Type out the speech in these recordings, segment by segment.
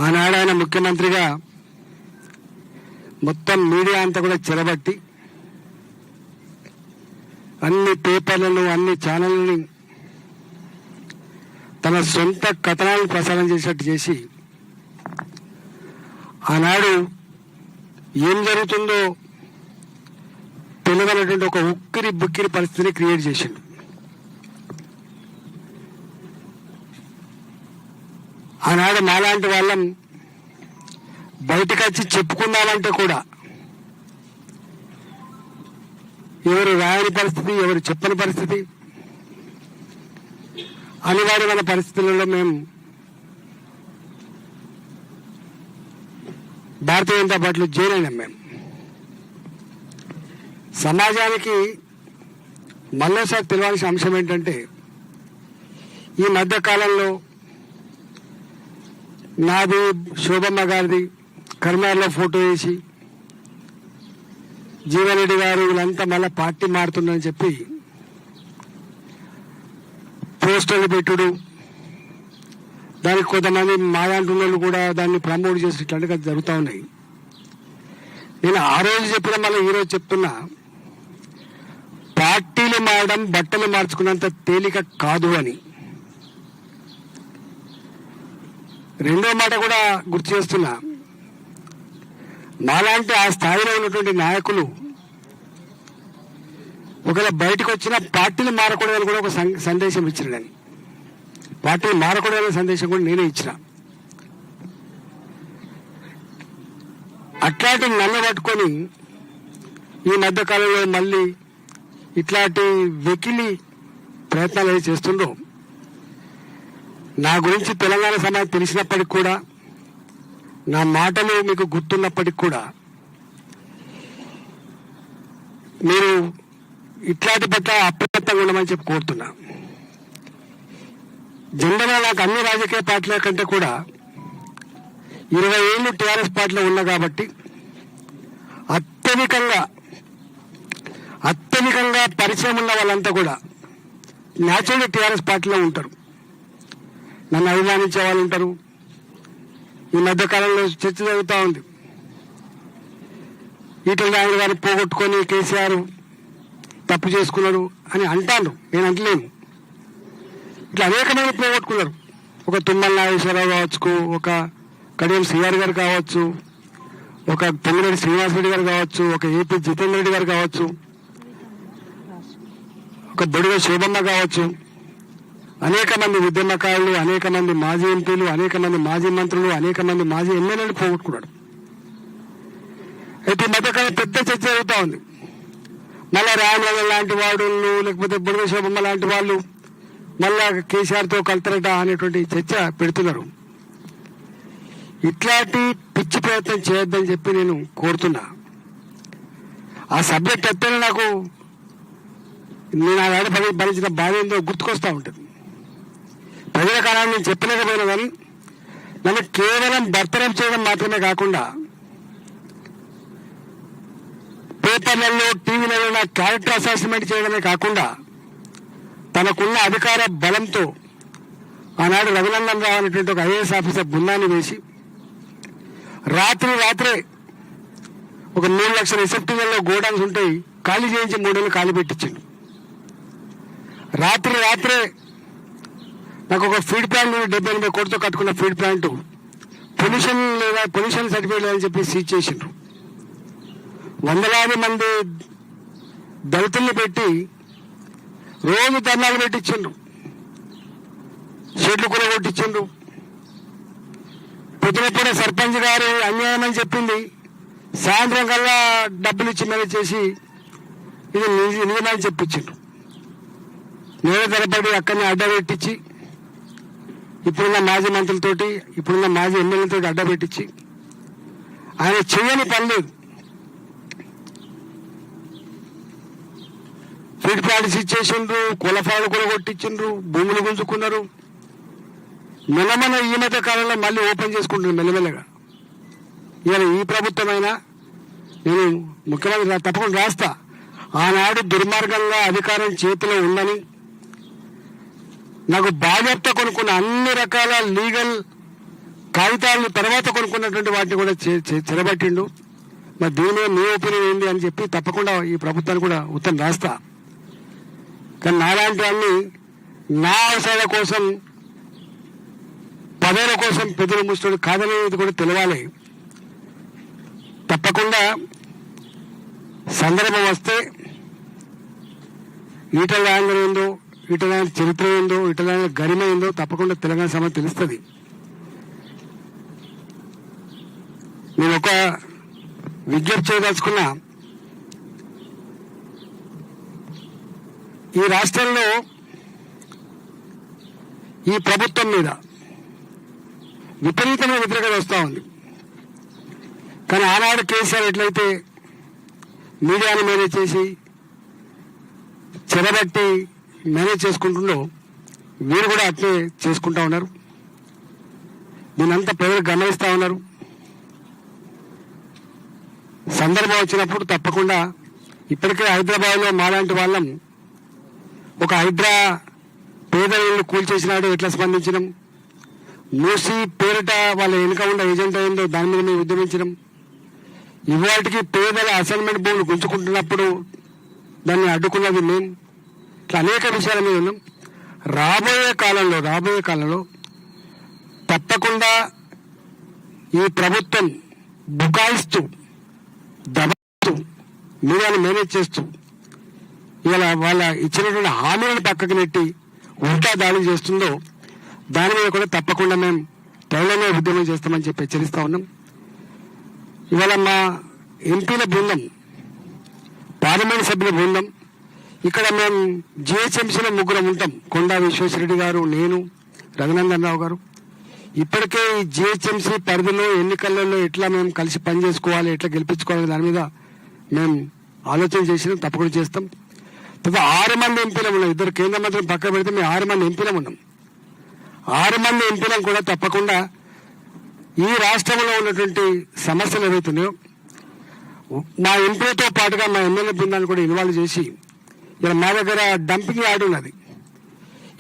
ఆనాడు ఆయన ముఖ్యమంత్రిగా మొత్తం మీడియా అంతా కూడా చెరబట్టి అన్ని పేపర్లను అన్ని ఛానళ్ళని తన సొంత కథనాలను ప్రసారం చేసేట్టు చేసి ఆనాడు ఏం జరుగుతుందో తెలియనటువంటి ఒక ఉక్కిరి బుక్కిరి పరిస్థితిని క్రియేట్ చేసిండు. ఆనాడు మాలాంటి వాళ్ళం బయటకు వచ్చి చెప్పుకుందామంటే కూడా ఎవరు రాయని పరిస్థితి, ఎవరు చెప్పని పరిస్థితి, అనివార్యమైన పరిస్థితులలో మేము భారతీయ జనతా పార్టీలో జాయిన్ అయినాం. మేము సమాజానికి మరోసారి తెలియాల్సిన అంశం ఏంటంటే, ఈ మధ్య కాలంలో నాది, శోభమ్మ గారిది కరీంనగర్లో ఫోటో వేసి జీవన్ రెడ్డి గారు వీళ్ళంతా మళ్ళీ పార్టీ మారుతుందని చెప్పి పోస్టర్లు పెట్టుడు, దానికి కొంతమంది మాయాంటున్నోళ్ళు కూడా దాన్ని ప్రమోట్ చేసి ఇట్లాంటివి జరుగుతూ ఉన్నాయి. నేను ఆ రోజు చెప్పిన మళ్ళీ ఈరోజు చెప్తున్నా, పార్టీలు మారడం బట్టలు మార్చుకున్నంత తేలిక కాదు అని. రెండో మాట కూడా గుర్తు చేస్తున్నా, మాలాంటి ఆ స్థాయిలో ఉన్నటువంటి నాయకులు ఒకవేళ బయటకు వచ్చిన పార్టీలు మారకూడదని కూడా ఒక సందేశం ఇచ్చినాడని, పార్టీలు మారకూడదనే సందేశం కూడా నేనే ఇచ్చిన. అట్లాంటి నన్ను పట్టుకొని ఈ మధ్య కాలంలో మళ్ళీ ఇట్లాంటి వెకిలి ప్రయత్నాలు ఏవి చేస్తుండో, నా గురించి తెలంగాణ సమాజం తెలిసినప్పటికి కూడా, నా మాటలు మీకు గుర్తున్నప్పటికి కూడా మీరు ఇట్లాంటి పట్ల అప్రమత్తంగా ఉండమని చెప్పి కోరుతున్నా. జనరల్గా నాకు అన్ని రాజకీయ పార్టీల కంటే కూడా 20 ఏళ్ళు టీఆర్ఎస్ పార్టీలో ఉన్నా కాబట్టి అత్యధికంగా పరిచయం ఉన్న వాళ్ళంతా కూడా న్యాచురల్గా టీఆర్ఎస్ పార్టీలో ఉంటారు. నన్ను అభిమానించే వాళ్ళు ఉంటారు. ఈ మధ్యకాలంలో చర్చ జరుగుతూ ఉంది, ఈటల రాజేంద్ర గారిని పోగొట్టుకొని కేసీఆర్ తప్పు చేసుకున్నాడు అని అంటాను. నేను అంటలేను. ఇట్లా అనేక మంది పోగొట్టుకున్నారు. ఒక తుమ్మల నాగేశ్వరరావు కావచ్చు, ఒక కడియం శ్రీఆర్ గారు కావచ్చు, ఒక పొంగిరెడ్డి శ్రీనివాసరెడ్డి గారు కావచ్చు, ఒక ఏపీ జితేందర్ రెడ్డి గారు కావచ్చు, ఒక బొడిగ శోభమ్మ కావచ్చు, అనేక మంది ఉద్యమకారులు, అనేక మంది మాజీ ఎంపీలు, అనేక మంది మాజీ మంత్రులు, అనేక మంది మాజీ ఎమ్మెల్యేలు పోగొట్టుకున్నాడు. అయితే ఈ మధ్యకాలం పెద్ద చర్చ జరుగుతూ ఉంది. మళ్ళా రామరాజు లాంటి వాడు, లేకపోతే బొడిగ శోభమ్మ లాంటి వాళ్ళు మళ్ళా కేసీఆర్తో కలుతారట అనేటువంటి చర్చ పెడుతున్నారు. ఇట్లాంటి పిచ్చి ప్రయత్నం చేయొద్దని చెప్పి నేను కోరుతున్నా. ఆ సబ్జెక్ట్ ఎత్తేనే నాకు నేను ఆ వేడ భరించిన బాధ ఏందో గుర్తుకొస్తూ ఉంటుంది. ప్రజల కాలాన్ని నేను చెప్పలేకపోయినా కానీ నన్ను కేవలం బర్తరఫ్ చేయడం మాత్రమే కాకుండా పేపర్లలో, టీవీలలో క్యారెక్టర్ అసెస్మెంట్ చేయడమే కాకుండా తనకున్న అధికార బలంతో ఆనాడు రఘునందన్ రావు అనేటువంటి ఒక ఐఏఎస్ ఆఫీసర్ బృందాన్ని వేసి రాత్రే ఒక 3 లక్షల రిసెప్టివ్లలో గోడౌన్స్ ఉంటాయి, ఖాళీ చేయించి 3 ఏళ్ళు ఖాళీ పెట్టించిండు. రాత్రే నాకు ఒక ఫీడ్ ప్లాంట్ 78 కోట్లతో కట్టుకున్న ఫీడ్ ప్లాంట్ పొల్యూషన్ సర్టిఫికేట్ లేదని చెప్పి సీజ్ చేసిండ్రు. వందలాది మంది దళితుల్ని పెట్టి రోజు ధర్నాలు పెట్టించిండ్రు, షెడ్లు కూడా కొట్టించిండ్రు. పొద్దునప్పుడే సర్పంచ్ గారు అన్యాయం అని చెప్పింది, సాయంత్రం కల్లా డబ్బులు ఇచ్చి మేనేజ్ చేసి ఇది నిజమని చెప్పించిండ్రు. నేల తరబడి అక్కడిని అడ్డ పెట్టించి, ఇప్పుడున్న మాజీ మంత్రులతోటి, ఇప్పుడున్న మాజీ ఎమ్మెల్యేలతో అడ్డ పెట్టించి ఆయన చేయని పని లేదు. ఫీడ్ ప్లాంట్స్ ఇచ్చేసిండ్రు, కులఫాలు కూడా కొట్టించిండ్రు, భూములు గుంజుకున్నారు. మన ఈ మధ్య కాలంలో మళ్ళీ ఓపెన్ చేసుకుంటుంది మెల్లమెల్లగా. ఇవాళ ఈ ప్రభుత్వమైనా నేను ముఖ్యమంత్రి తప్పకుండా రాస్తా, ఆనాడు దుర్మార్గంగా అధికారం చేతిలో ఉందని నాకు బాధ్యత కొనుక్కున్న అన్ని రకాల లీగల్ కాగితాలను తర్వాత కొనుక్కున్నటువంటి వాటిని కూడా చెరబట్టిండు. మరి దీని మీద మీ ఒపీనియన్ ఏంటి అని చెప్పి తప్పకుండా ఈ ప్రభుత్వాన్ని కూడా ఉత్తరం రాస్తా. కానీ నాలాంటి అన్ని నా అవసరాల కోసం పదవుల కోసం పెద్దలు ముస్తుడు కాదనేది కూడా తెలవాలి. తప్పకుండా సందర్భం వస్తే ఈటల రాజేందర్ ఏందో, ఈటల చరిత్ర ఏందో, ఈటల గరిమ ఏందో తప్పకుండా తెలంగాణ సమాజం తెలుస్తుంది. నేను ఒక విజ్ఞప్తి చేయదలుచుకున్నా. ఈ రాష్ట్రంలో ఈ ప్రభుత్వం మీద విపరీతమైన వ్యతిరేకత వస్తూ ఉంది. కానీ ఆనాడు కేసీఆర్ ఎట్లయితే మీడియాను మేనేజ్ చేసి చెరబట్టి మేనేజ్ చేసుకుంటుండో వీరు కూడా అట్లే చేసుకుంటా ఉన్నారు. దీనంతా ప్రజలు గమనిస్తూ ఉన్నారు. సందర్భం వచ్చినప్పుడు తప్పకుండా ఇప్పటికే హైదరాబాద్లో మాలాంటి వాళ్ళం ఒక హైడ్రా పేద ఇళ్ళు కూల్చేసినాడు ఎట్లా స్పందించడం, మూసి పేరిట వాళ్ళ వెనుక ఉన్న ఏజెంట్ అయిందో దాని మీద మేము ఉద్యమించడం, ఇవాటికి పేదల అసైన్మెంట్ భూములు గుంజుకుంటున్నప్పుడు దాన్ని అడ్డుకున్నది మేము. ఇట్లా అనేక విషయాల మీద ఉన్నాం. రాబోయే కాలంలో తప్పకుండా ఈ ప్రభుత్వం బుకాయిస్తూ దబాయిస్తూ మీడియాను మేనేజ్ చేస్తూ ఇలా వాళ్ళ ఇచ్చినటువంటి హామీలను పక్కకు నెట్టి ఉల్టా దాడి చేస్తుందో దాని మీద కూడా తప్పకుండా మేము త్వరలోనే ఉద్యమం చేస్తామని చెప్పి హెచ్చరిస్తా ఉన్నాం. ఇవాళ మా ఎంపీల బృందం, పార్లమెంట్ సభ్యుల బృందం ఇక్కడ మేము జిహెచ్ఎంసీలో ముగ్గురం ఉంటాం. కొండా విశ్వేశ్వరరెడ్డి గారు, నేను, రఘునందన్ రావు గారు. ఇప్పటికే ఈ జిహెచ్ఎంసీ పరిధిలో ఎన్నికలలో ఎట్లా మేము కలిసి పనిచేసుకోవాలి, ఎట్లా గెలిపించుకోవాలి దాని మీద మేము ఆలోచన చేసినాం. తప్పకుండా చేస్తాం. తర్వాత 6 మంది ఎంపీలం ఉన్నాం. 2 కేంద్ర మంత్రులు పక్కన పెడితే మేము 6 మంది ఎంపీలం ఉన్నాం. 6 మంది ఎంపీలం కూడా తప్పకుండా ఈ రాష్ట్రంలో ఉన్నటువంటి సమస్యలు ఏవైతున్నాయో మా ఎంపీలతో పాటుగా మా ఎమ్మెల్యే బృందాన్ని కూడా ఇన్వాల్వ్ చేసి ఇలా మా దగ్గర డంపింగ్ యార్డ్ ఉన్నది.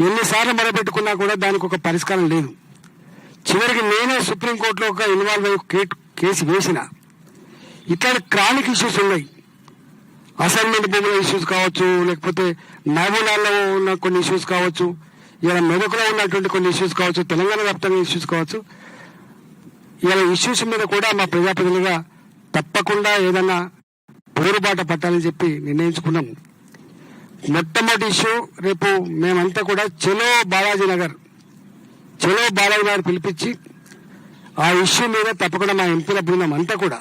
ఎన్నిసార్లు మొదలుపెట్టుకున్నా కూడా దానికి ఒక పరిష్కారం లేదు. చివరికి నేనే సుప్రీంకోర్టులో ఒక ఇన్వాల్వ్ అయ్యి కేసు వేసిన. ఇట్లాంటి క్రానిక్ ఇష్యూస్ ఉన్నాయి. అసైన్మెంట్ భూముల ఇష్యూస్ కావచ్చు, లేకపోతే మహబూబ్నగర్లో ఉన్న కొన్ని ఇష్యూస్ కావచ్చు, ఇలా మెదకులో ఉన్నటువంటి కొన్ని ఇష్యూస్ కావచ్చు, తెలంగాణ వ్యాప్తంగా ఇష్యూస్ కావచ్చు. ఇలా ఇష్యూస్ మీద కూడా మా ప్రజాప్రతినిధిగా తప్పకుండా ఏదన్నా పోరుబాట పట్టాలని చెప్పి నిర్ణయించుకున్నాం. మొట్టమొదటి ఇష్యూ రేపు మేమంతా కూడా చలో బాలాజీ నగర్ పిలిపించి ఆ ఇష్యూ మీద తప్పకుండా మా ఎంపీల బృందం అంతా కూడా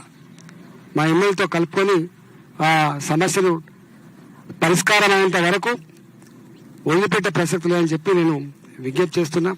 మా ఎమ్మెల్యేతో కలుపుకొని ఆ సమస్యలు పరిష్కారం అయ్యేంత వరకు వదిలిపెట్టే ప్రసక్తి లేదని చెప్పి నేను విజ్ఞప్తి చేస్తున్నా.